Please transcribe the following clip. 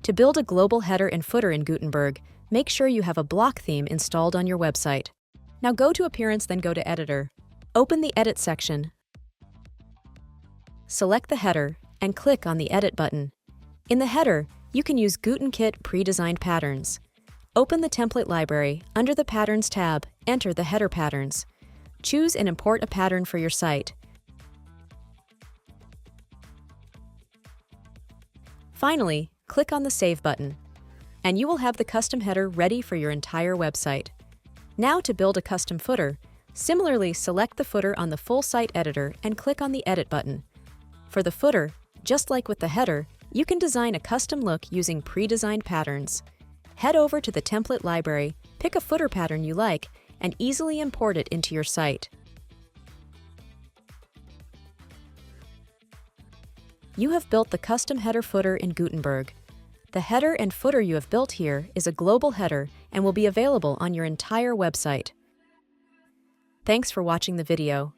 To build a global header and footer in Gutenberg, make sure you have a block theme installed on your website. Now go to Appearance, then go to Editor. Open the Edit section. Select the header and click on the Edit button. In the header, you can use GutenKit pre-designed patterns. Open the Template Library. Under the Patterns tab, enter the header patterns. Choose and import a pattern for your site. Finally, click on the Save button, and you will have the custom header ready for your entire website. Now to build a custom footer, similarly select the footer on the full site editor and click on the Edit button. For the footer, just like with the header, you can design a custom look using pre-designed patterns. Head over to the Template Library, pick a footer pattern you like, and easily import it into your site. You have built the custom header footer in Gutenberg. The header and footer you have built here is a global header and will be available on your entire website. Thanks for watching the video.